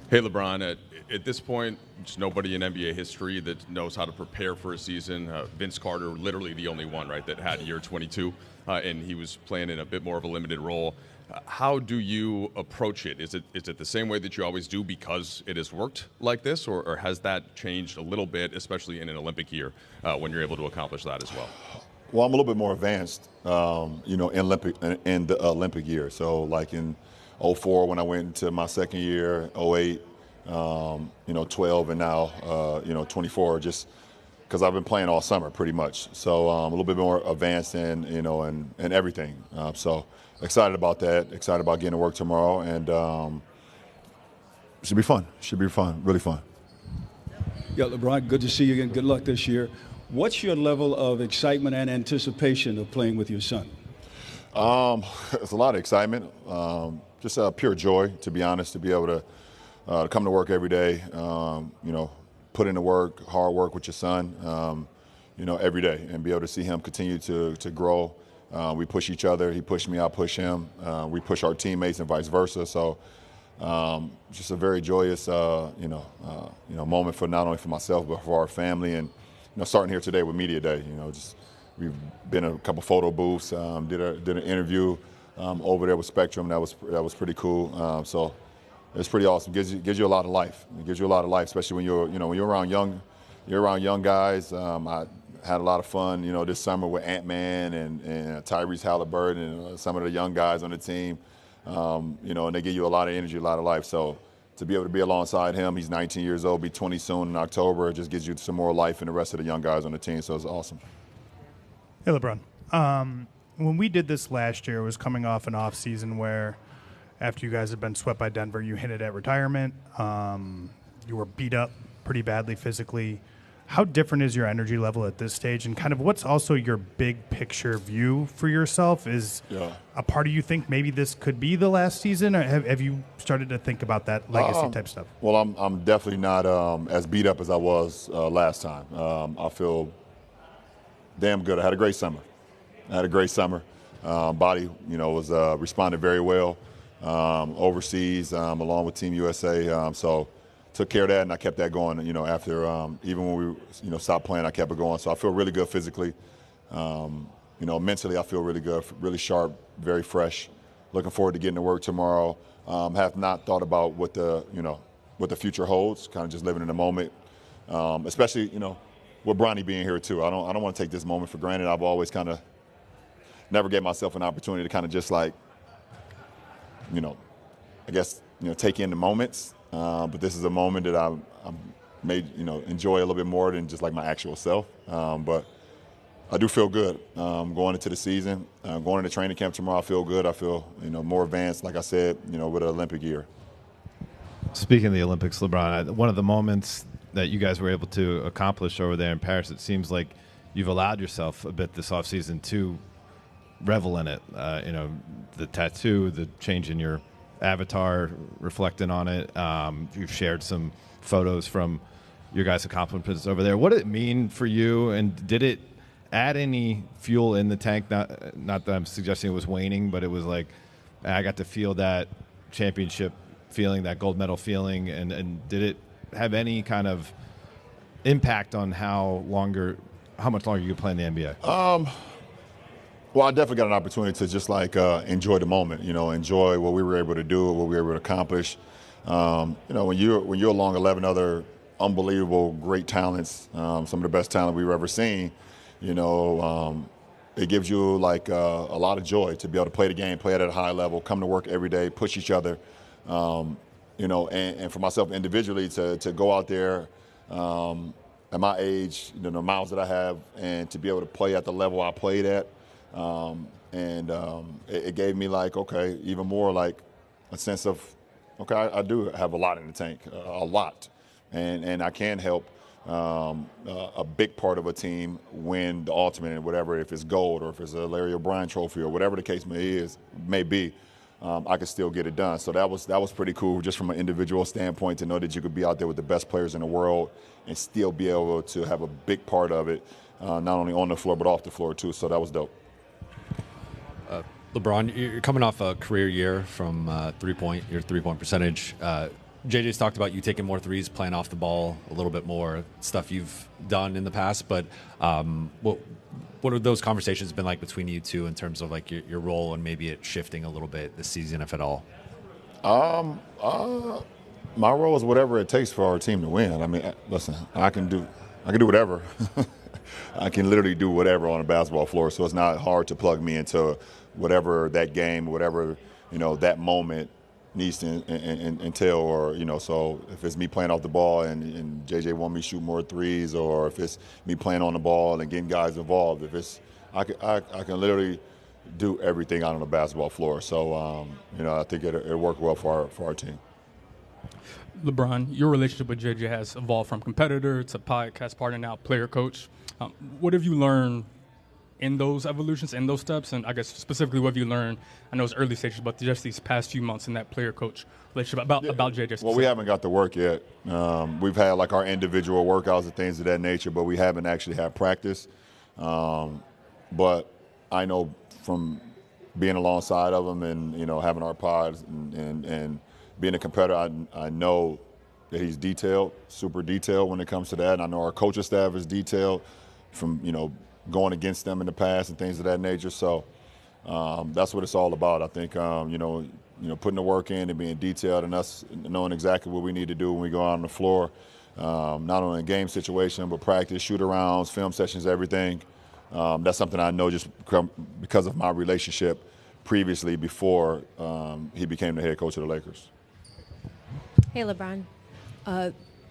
Hey, LeBron, at this point, there's nobody in NBA history that knows how to prepare for a season. Vince Carter, literally the only one, right, that had year 22, and he was playing in a bit more of a limited role. How do you approach it? Is it the same way that you always do because it has worked like this, or has that changed a little bit, especially in an Olympic year, when you're able to accomplish that as well? Well, I'm a little bit more advanced, in the Olympic year. So, like in '04 when I went into my second year, '08, 12, and now, 24. Just because I've been playing all summer, pretty much. So, a little bit more advanced in everything. So, excited about that. Excited about getting to work tomorrow, and should be fun. Should be fun. Really fun. Yeah, LeBron, good to see you again. Good luck this year. What's your level of excitement and anticipation of playing with your son? It's a lot of excitement. Just pure joy, to be honest, to be able to come to work every day. Put in the work, hard work with your son. Every day, and be able to see him continue to grow. We push each other. He pushed me, I push him. We push our teammates and vice versa. So, just a very joyous, moment for not only for myself but for our family. And starting here today with Media Day, we've been in a couple photo booths, did an interview over there with Spectrum. That was pretty cool. So it's pretty awesome. Gives you a lot of life. It gives you a lot of life, especially when you're around young guys. I had a lot of fun, this summer with Ant-Man and Tyrese Halliburton and some of the young guys on the team. And they give you a lot of energy, a lot of life. So to be able to be alongside him, he's 19 years old, be 20 soon in October, it just gives you some more life and the rest of the young guys on the team. So it's awesome. Hey, LeBron. When we did this last year, it was coming off an off season where after you guys had been swept by Denver, you hinted at retirement. You were beat up pretty badly physically. How different is your energy level at this stage, and kind of what's also your big picture view for yourself? Is a part of you think maybe this could be the last season, or have you started to think about that legacy type stuff? Well, I'm definitely not as beat up as I was last time. I feel damn good. I had a great summer. Body, was responded very well overseas along with Team USA. So took care of that, and I kept that going. After even when we stopped playing, I kept it going. So I feel really good physically. Mentally, I feel really good, really sharp, very fresh. Looking forward to getting to work tomorrow. Have not thought about what the future holds. Kind of just living in the moment, especially with Bronny being here too. I don't want to take this moment for granted. I've always kind of never gave myself an opportunity to kind of just take in the moments. But this is a moment that I may enjoy a little bit more than just like my actual self. But I do feel good going into the season. Going into training camp tomorrow, I feel good. I feel more advanced, like I said, with the Olympic year. Speaking of the Olympics, LeBron, one of the moments that you guys were able to accomplish over there in Paris, it seems like you've allowed yourself a bit this offseason to revel in it. The tattoo, the change in your avatar reflecting on it. You've shared some photos from your guys' accomplishments over there. What did it mean for you, and did it add any fuel in the tank? Not that I'm suggesting it was waning, but it was like I got to feel that championship feeling, that gold medal feeling, and did it have any kind of impact on how much longer you could play in the NBA? Well, I definitely got an opportunity to just enjoy the moment, enjoy what we were able to do, what we were able to accomplish. When you're along 11 other unbelievable, great talents, some of the best talent we've ever seen, it gives you a lot of joy to be able to play the game, play it at a high level, come to work every day, push each other, and for myself individually to go out there at my age, the miles that I have, and to be able to play at the level I played at. It gave me even more a sense of, I do have a lot in the tank, a lot, and I can help a big part of a team win the ultimate and whatever, if it's gold or if it's a Larry O'Brien trophy or whatever the case may be, I could still get it done. So that was pretty cool, just from an individual standpoint, to know that you could be out there with the best players in the world and still be able to have a big part of it, not only on the floor but off the floor too. So that was dope. LeBron, you're coming off a career year from your three-point percentage. JJ's talked about you taking more threes, playing off the ball a little bit more, stuff you've done in the past. But what have those conversations been like between you two in terms of like your role and maybe it shifting a little bit this season, if at all? My role is whatever it takes for our team to win. I mean, listen, I can do whatever. I can literally do whatever on a basketball floor, so it's not hard to plug me into whatever that game, whatever, that moment needs to entail, or, so if it's me playing off the ball and JJ want me to shoot more threes, or if it's me playing on the ball and getting guys involved, I can literally do everything out on the basketball floor. So, I think it worked well for our team. LeBron, your relationship with JJ has evolved from competitor to podcast partner, now player coach. What have you learned in those evolutions, in those steps? And I guess specifically what have you learned, I know it's early stages, but just these past few months in that player coach relationship about JJ specifically? Well, we haven't got to work yet. We've had like our individual workouts and things of that nature, but we haven't actually had practice. But I know from being alongside of him and, having our pods and being a competitor, I know that he's detailed, super detailed when it comes to that. And I know our coaching staff is detailed from, going against them in the past and things of that nature. So that's what it's all about. I think, putting the work in and being detailed and us knowing exactly what we need to do when we go out on the floor, not only in game situation, but practice, shoot-arounds, film sessions, everything. That's something I know just because of my relationship previously before he became the head coach of the Lakers. Hey, LeBron.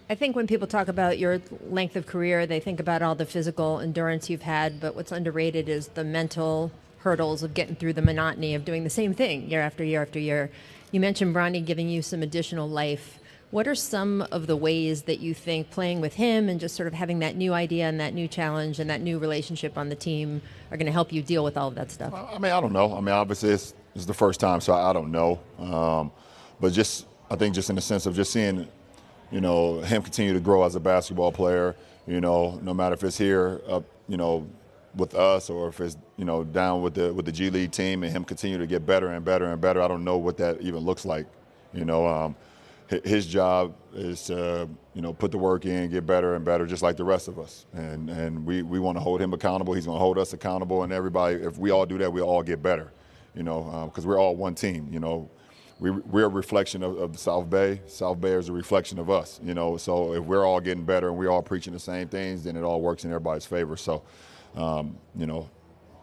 I think when people talk about your length of career, they think about all the physical endurance you've had, but what's underrated is the mental hurdles of getting through the monotony of doing the same thing year after year after year. You mentioned Bronny giving you some additional life. What are some of the ways that you think playing with him and just sort of having that new idea and that new challenge and that new relationship on the team are going to help you deal with all of that stuff? I mean, I don't know. I mean, obviously it's the first time, so I don't know. But I think just in the sense of just seeing, him continue to grow as a basketball player, no matter if it's here up, with us or if it's, down with the G League team, and him continue to get better and better and better. I don't know what that even looks like. His job is to, put the work in, get better and better, just like the rest of us. And we want to hold him accountable. He's going to hold us accountable. And everybody, if we all do that, we all get better, because we're all one team, We're a reflection of the South Bay. South Bay is a reflection of us, So if we're all getting better and we're all preaching the same things, then it all works in everybody's favor. So,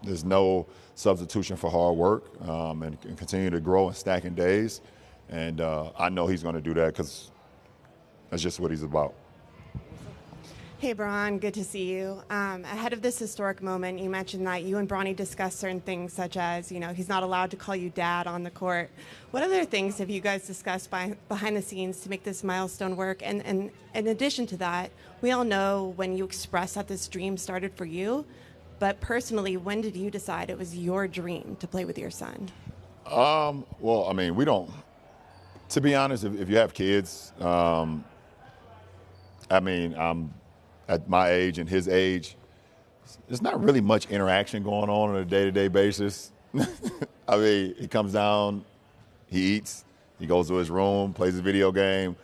there's no substitution for hard work and continue to grow and stacking days. And I know he's going to do that because that's just what he's about. Hey, Bron, good to see you. Ahead of this historic moment, you mentioned that you and Bronny discussed certain things such as, he's not allowed to call you dad on the court. What other things have you guys discussed behind the scenes to make this milestone work? And in addition to that, we all know when you expressed that this dream started for you, but personally, when did you decide it was your dream to play with your son? Well, I mean, we don't, to be honest, if you have kids, I'm at my age and his age, there's not really much interaction going on a day-to-day basis. I mean, he comes down, he eats, he goes to his room, plays a video game.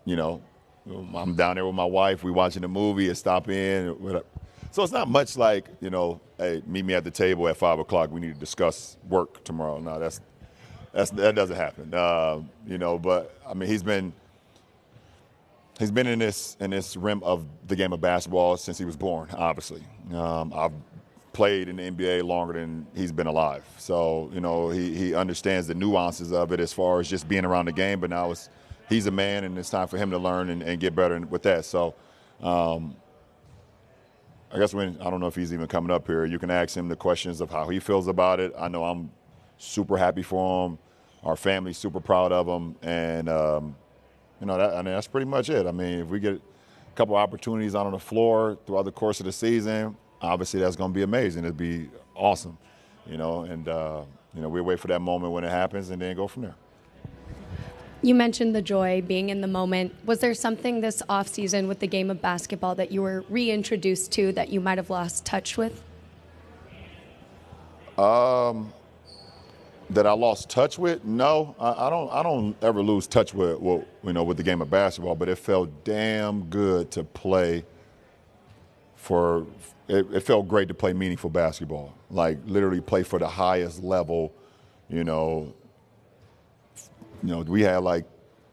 I'm down there with my wife, we watching a movie, and stop in. So it's not much like, hey, meet me at the table at 5 o'clock, we need to discuss work tomorrow. No, that doesn't happen. But I mean, he's been in this rim of the game of basketball since he was born, obviously. I've played in the NBA longer than he's been alive. So, he understands the nuances of it as far as just being around the game, but now he's a man and it's time for him to learn and get better with that. So I guess I don't know if he's even coming up here, you can ask him the questions of how he feels about it. I know I'm super happy for him. Our family's super proud of him. And, that's pretty much it. I mean, if we get a couple opportunities out on the floor throughout the course of the season, obviously that's going to be amazing. It'd be awesome, we wait for that moment when it happens and then go from there. You mentioned the joy, being in the moment. Was there something this offseason with the game of basketball that you were reintroduced to that you might have lost touch with? that I lost touch with? No, I don't ever lose touch with with the game of basketball. But it felt damn good to play. It felt great to play meaningful basketball, like literally play for the highest level. We had like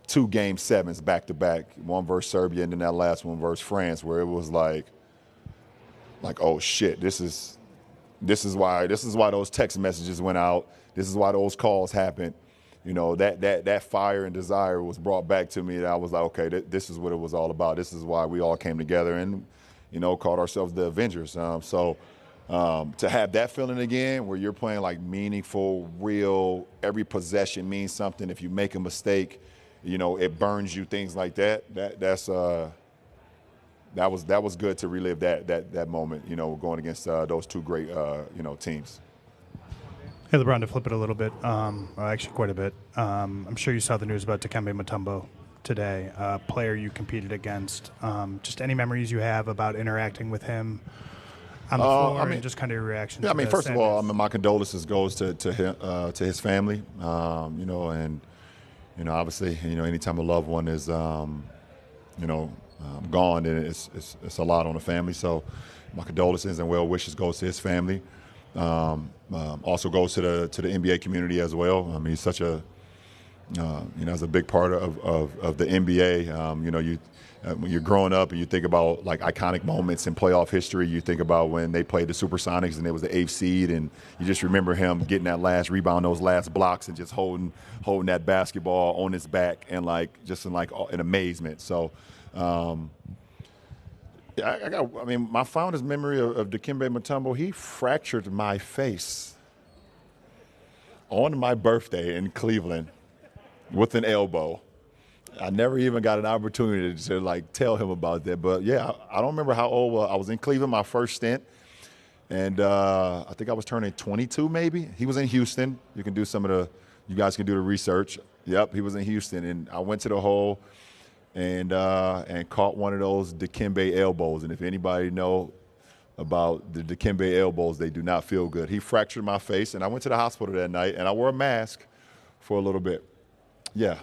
2 Game 7s back to back, one versus Serbia and then that last one versus France, where it was like oh shit, this is why those text messages went out. This is why those calls happened. That fire and desire was brought back to me. That I was like, okay, this is what it was all about. This is why we all came together and called ourselves the Avengers. To have that feeling again, where you're playing like meaningful, real, every possession means something. If you make a mistake, it burns you. Things like that. That was good to relive that moment. Going against those 2 great teams. Hey, LeBron, to flip it a little bit, actually quite a bit. I'm sure you saw the news about Dikembe Mutombo today, a player you competed against. Just any memories you have about interacting with him on the floor, and just kind of your reaction. Yeah, first of all, my condolences goes to him, to his family. And obviously, anytime a loved one is, gone, then it's a lot on the family. So, my condolences and well wishes goes to his family. Also goes to the NBA community as well. He's such a as a big part of the NBA. When you're growing up and you think about like iconic moments in playoff history, you think about when they played the Supersonics and it was the 8th seed, and you just remember him getting that last rebound, those last blocks, and just holding that basketball on his back and in amazement. So. My fondest memory of Dikembe Mutombo, he fractured my face on my birthday in Cleveland with an elbow. I never even got an opportunity to tell him about that. But yeah, I don't remember how old I was in Cleveland my first stint, and I think I was turning 22 maybe. He was in Houston. You guys can do the research. Yep, he was in Houston, and I went to the hole and caught one of those Dikembe elbows. And if anybody know about the Dikembe elbows, they do not feel good. He fractured my face, and I went to the hospital that night, and I wore a mask for a little bit. Yeah,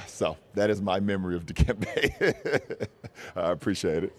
so that is my memory of Dikembe. I appreciate it.